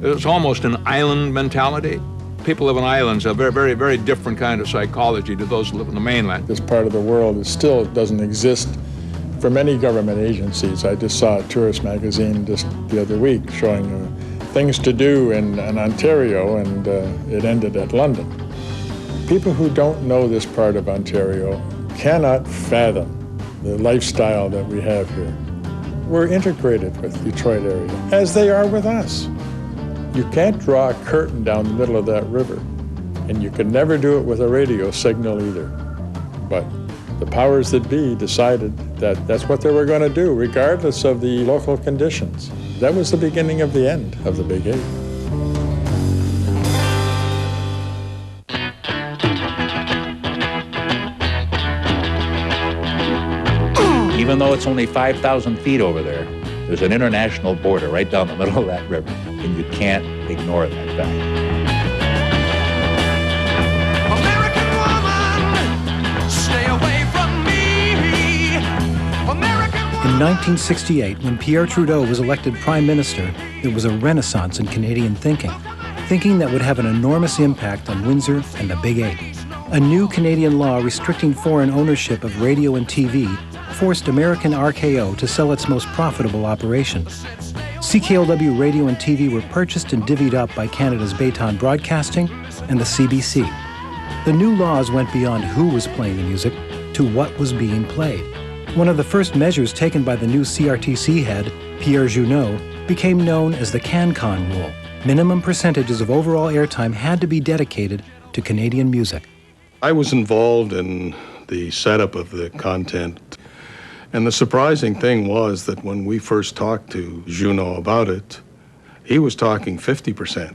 It's almost an island mentality. People live on islands, a very, very, very different kind of psychology to those who live on the mainland. This part of the world is still doesn't exist for many government agencies. I just saw a tourist magazine just the other week showing things to do in Ontario, and it ended at London. People who don't know this part of Ontario cannot fathom the lifestyle that we have here. We're integrated with the Detroit area, as they are with us. You can't draw a curtain down the middle of that river, and you can never do it with a radio signal either. But the powers that be decided that that's what they were going to do, regardless of the local conditions. That was the beginning of the end of the Big Eight. Even though it's only 5,000 feet over there, there's an international border right down the middle of that river, and you can't ignore that fact. American woman, stay away from me. American woman. In 1968, when Pierre Trudeau was elected Prime Minister, there was a renaissance in Canadian thinking that would have an enormous impact on Windsor and the Big Eight. A new Canadian law restricting foreign ownership of radio and TV forced American RKO to sell its most profitable operation. CKLW radio and TV were purchased and divvied up by Canada's Bayton Broadcasting and the CBC. The new laws went beyond who was playing the music to what was being played. One of the first measures taken by the new CRTC head, Pierre Junot, became known as the CanCon rule. Minimum percentages of overall airtime had to be dedicated to Canadian music. I was involved in the setup of the content. And the surprising thing was that when we first talked to Junot about it, he was talking 50%.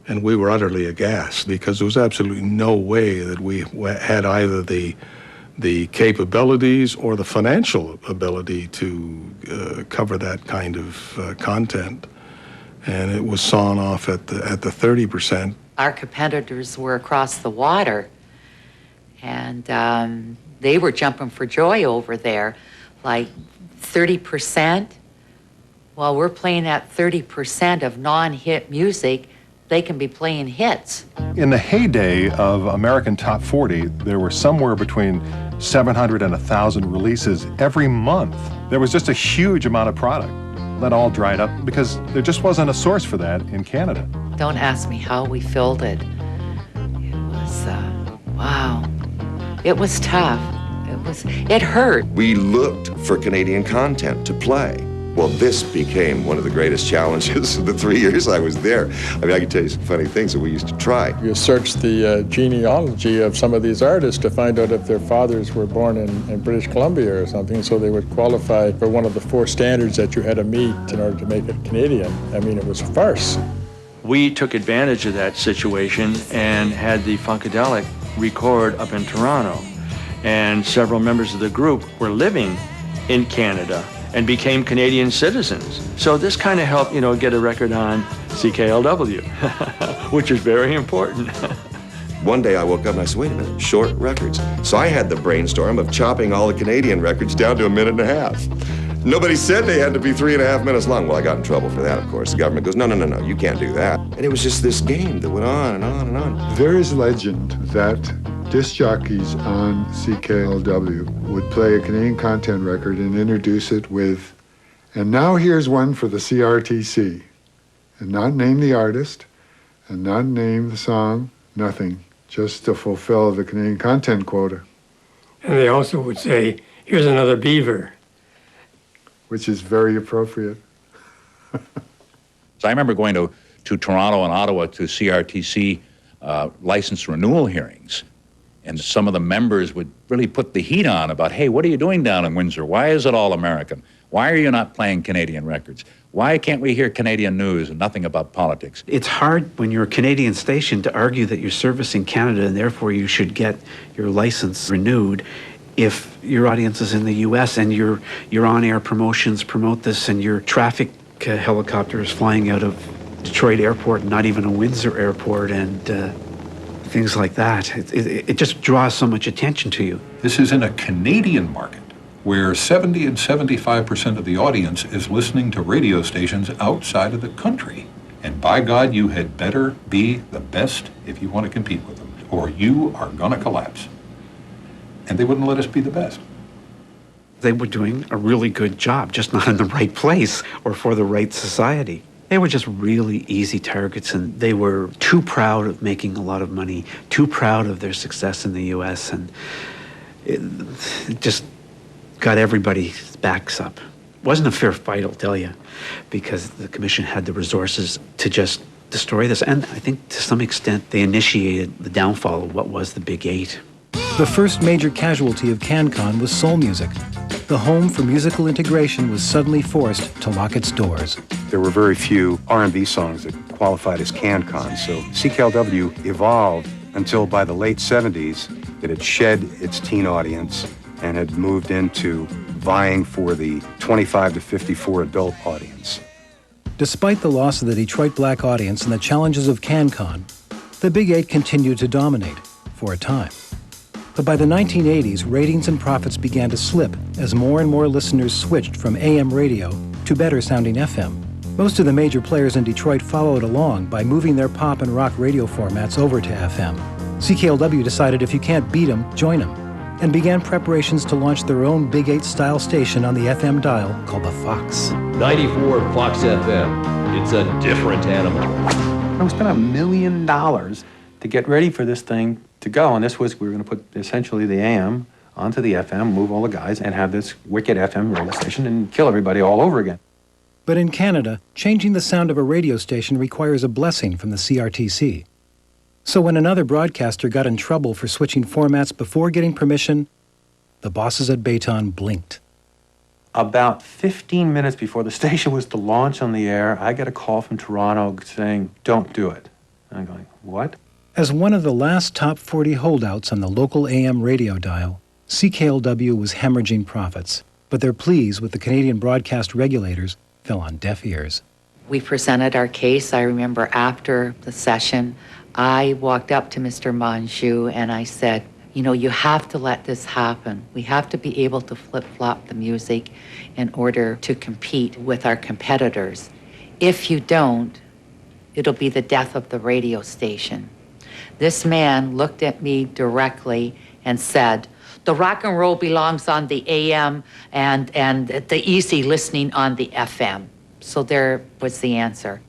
And we were utterly aghast because there was absolutely no way that we had either the capabilities or the financial ability to cover that kind of content. And it was sawn off at the 30%. Our competitors were across the water, and they were jumping for joy over there, like 30%. Well, we're playing at 30% of non-hit music. They can be playing hits. In the heyday of American Top 40, there were somewhere between 700 and 1,000 releases every month. There was just a huge amount of product. That all dried up because there just wasn't a source for that in Canada. Don't ask me how we filled it. It was, wow. It was tough. It hurt. We looked for Canadian content to play. Well, this became one of the greatest challenges of the 3 years I was there. I mean, I can tell you some funny things that we used to try. You search the genealogy of some of these artists to find out if their fathers were born in British Columbia or something, so they would qualify for one of the 4 standards that you had to meet in order to make it Canadian. I mean, it was a farce. We took advantage of that situation and had the Funkadelic record up in Toronto. And several members of the group were living in Canada and became Canadian citizens. So this kind of helped, get a record on CKLW, which is very important. One day I woke up and I said, wait a minute, short records. So I had the brainstorm of chopping all the Canadian records down to a minute and a half. Nobody said they had to be 3.5 minutes long. Well, I got in trouble for that, of course. The government goes, no, you can't do that. And it was just this game that went on and on and on. There is legend that disc jockeys on CKLW would play a Canadian content record and introduce it with, and now here's one for the CRTC, and not name the artist, and not name the song, nothing, just to fulfill the Canadian content quota. And they also would say, here's another beaver. Which is very appropriate. So I remember going to Toronto and Ottawa to CRTC license renewal hearings. And some of the members would really put the heat on about, hey, what are you doing down in Windsor? Why is it all American? Why are you not playing Canadian records? Why can't we hear Canadian news and nothing about politics? It's hard when you're a Canadian station to argue that you're servicing Canada and therefore you should get your license renewed if your audience is in the U.S. and your on-air promotions promote this and your traffic helicopter is flying out of Detroit Airport, not even a Windsor Airport, and things like that. It just draws so much attention to you. This is in a Canadian market where 70 and 75% of the audience is listening to radio stations outside of the country. And by God, you had better be the best if you want to compete with them, or you are going to collapse. And they wouldn't let us be the best. They were doing a really good job, just not in the right place or for the right society. They were just really easy targets, and they were too proud of making a lot of money, too proud of their success in the U.S., and it just got everybody's backs up. It wasn't a fair fight, I'll tell you, because the commission had the resources to just destroy this. And I think to some extent they initiated the downfall of what was the Big Eight. The first major casualty of CanCon was soul music. The home for musical integration was suddenly forced to lock its doors. There were very few R&B songs that qualified as CanCon, so CKLW evolved until by the late 70s it had shed its teen audience and had moved into vying for the 25 to 54 adult audience. Despite the loss of the Detroit black audience and the challenges of CanCon, the Big Eight continued to dominate for a time. But by the 1980s, ratings and profits began to slip as more and more listeners switched from AM radio to better-sounding FM. Most of the major players in Detroit followed along by moving their pop and rock radio formats over to FM. CKLW decided if you can't beat them, join them, and began preparations to launch their own Big Eight-style station on the FM dial called the Fox. 94 Fox FM. It's a different animal. We spent $1 million to get ready for this thing to go, and this was, we were going to put essentially the AM onto the FM, move all the guys, and have this wicked FM radio station and kill everybody all over again. But in Canada, changing the sound of a radio station requires a blessing from the CRTC. So when another broadcaster got in trouble for switching formats before getting permission, the bosses at Bayton blinked. About 15 minutes before the station was to launch on the air, I get a call from Toronto saying, "Don't do it." And I'm going, what? As one of the last top 40 holdouts on the local AM radio dial, CKLW was hemorrhaging profits, but their pleas with the Canadian broadcast regulators fell on deaf ears. We presented our case. I remember after the session, I walked up to Mr. Monjou and I said, you know, you have to let this happen. We have to be able to flip-flop the music in order to compete with our competitors. If you don't, it'll be the death of the radio station. This man looked at me directly and said, the rock and roll belongs on the AM and the easy listening on the FM. So there was the answer.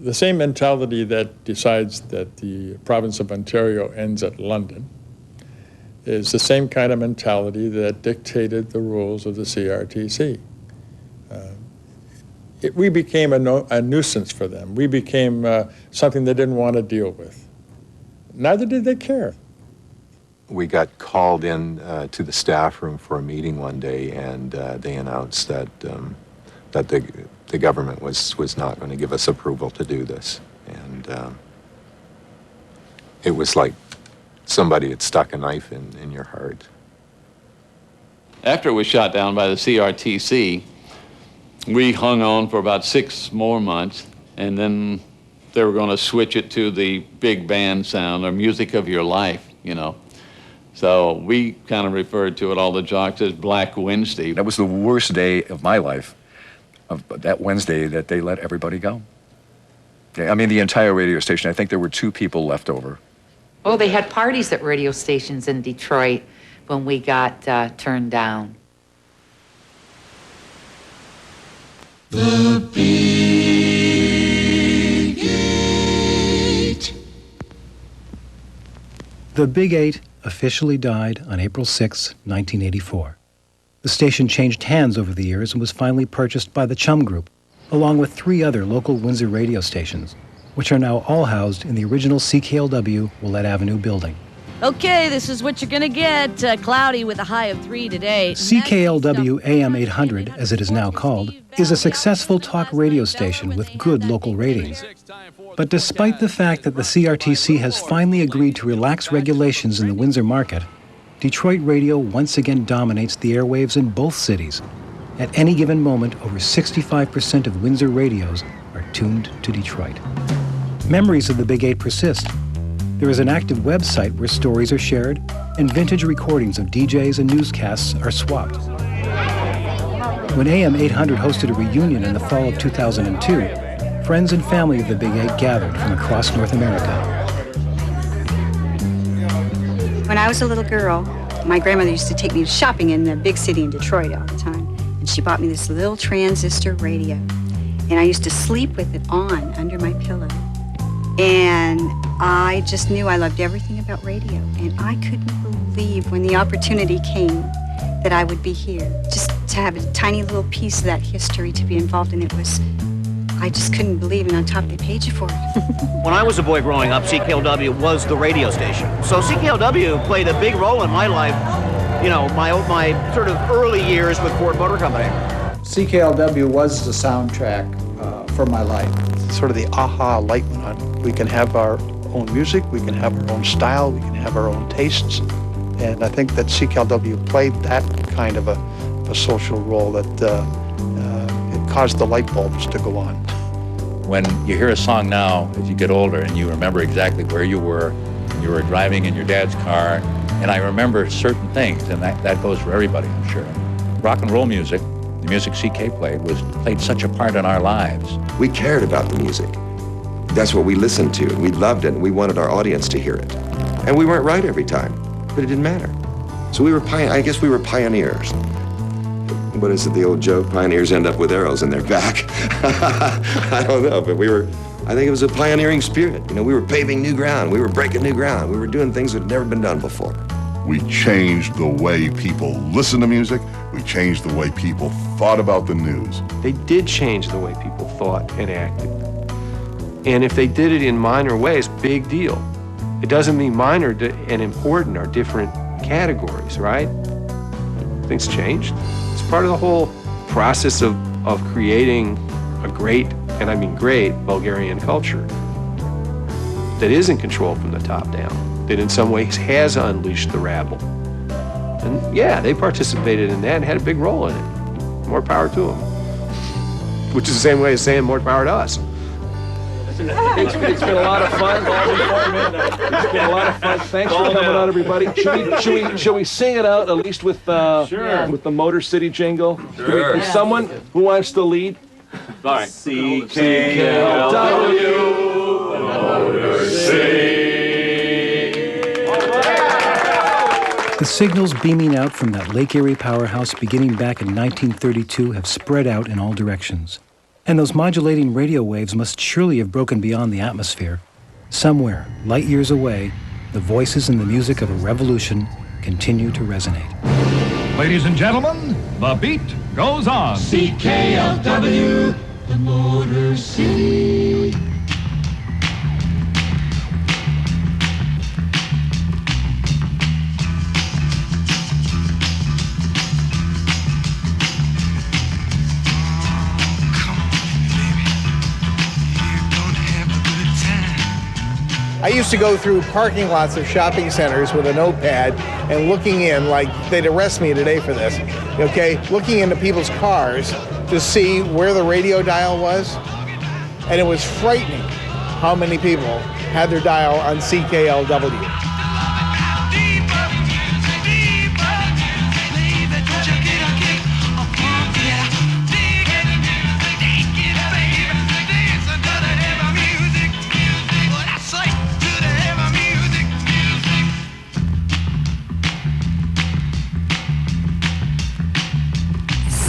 The same mentality that decides that the province of Ontario ends at London is the same kind of mentality that dictated the rules of the CRTC. We became a nuisance for them. We became something they didn't want to deal with. Neither did they care. We got called in to the staff room for a meeting one day, and they announced that that the government was not going to give us approval to do this, and it was like somebody had stuck a knife in your heart. After it was shot down by the CRTC, we hung on for about 6 more months, and then they were going to switch it to the big band sound or music of your life, you know. So we kind of referred to it, all the jocks, as Black Wednesday. That was the worst day of my life, of that Wednesday that they let everybody go. I mean, the entire radio station. I think there were 2 people left over. Oh, they had parties at radio stations in Detroit when we got turned down. The Big Eight. The Big Eight officially died on April 6, 1984. The station changed hands over the years and was finally purchased by the Chum Group, along with 3 other local Windsor radio stations, which are now all housed in the original CKLW Willette Avenue building. Okay, this is what you're gonna get. Cloudy with a high of 3 today. CKLW AM 800, as it is now called, is a successful talk radio station with good local ratings. But despite the fact that the CRTC has finally agreed to relax regulations in the Windsor market, Detroit radio once again dominates the airwaves in both cities. At any given moment, over 65% of Windsor radios are tuned to Detroit. Memories of the Big Eight persist. There is an active website where stories are shared, and vintage recordings of DJs and newscasts are swapped. When AM 800 hosted a reunion in the fall of 2002, friends and family of the Big Eight gathered from across North America. When I was a little girl, my grandmother used to take me shopping in the big city in Detroit all the time. And she bought me this little transistor radio. And I used to sleep with it on under my pillow. And I just knew I loved everything about radio. And I couldn't believe when the opportunity came that I would be here. Just to have a tiny little piece of that history to be involved in it was, I just couldn't believe, and on top they paid you for it. When I was a boy growing up, CKLW was the radio station. So CKLW played a big role in my life, you know, my sort of early years with Ford Motor Company. CKLW was the soundtrack for my life. Sort of the aha light went on. We can have our own music, we can have our own style, we can have our own tastes. And I think that CKLW played that kind of a social role that it caused the light bulbs to go on. When you hear a song now, as you get older, and you remember exactly where you were driving in your dad's car, and I remember certain things, and that goes for everybody, I'm sure. Rock and roll music, the music CK played such a part in our lives. We cared about the music. That's what we listened to, and we loved it, and we wanted our audience to hear it. And we weren't right every time, but it didn't matter. So I guess we were pioneers. What is it, the old joke? Pioneers end up with arrows in their back. I don't know, but I think it was a pioneering spirit. You know, we were paving new ground. We were breaking new ground. We were doing things that had never been done before. We changed the way people listened to music. We changed the way people thought about the news. They did change the way people thought and acted. And if they did it in minor ways, big deal. It doesn't mean minor and important are different categories, right? Things changed. It's part of the whole process of creating a great, and I mean great, Bulgarian culture that isn't controlled from the top down, that in some ways has unleashed the rabble. And yeah, they participated in that and had a big role in it. More power to them. Which is the same way as saying more power to us. It's been a lot of fun. It's been a lot of fun. Thanks for coming out, everybody. Should we sing it out at least with the Motor City jingle? Sure. Someone who wants to lead? All right. CKLW, Motor City. The signals beaming out from that Lake Erie powerhouse beginning back in 1932 have spread out in all directions. And those modulating radio waves must surely have broken beyond the atmosphere. Somewhere, light years away, the voices and the music of a revolution continue to resonate. Ladies and gentlemen, the beat goes on. CKLW, the Motor City. I used to go through parking lots of shopping centers with a notepad and looking in, like they'd arrest me today for this, okay? Looking into people's cars to see where the radio dial was. And it was frightening how many people had their dial on CKLW.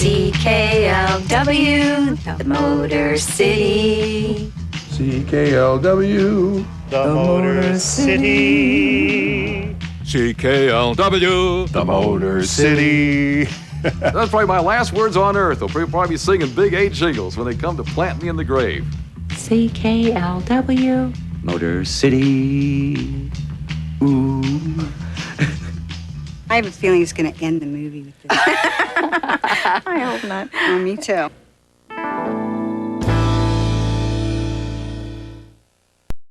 CKLW, the Motor City. CKLW, the Motor City. CKLW, the Motor City. That's probably my last words on earth. They'll probably be singing Big 8 jingles when they come to plant me in the grave. CKLW. Motor City. Ooh. I have a feeling it's going to end the movie with this. I hope not. Oh, me too.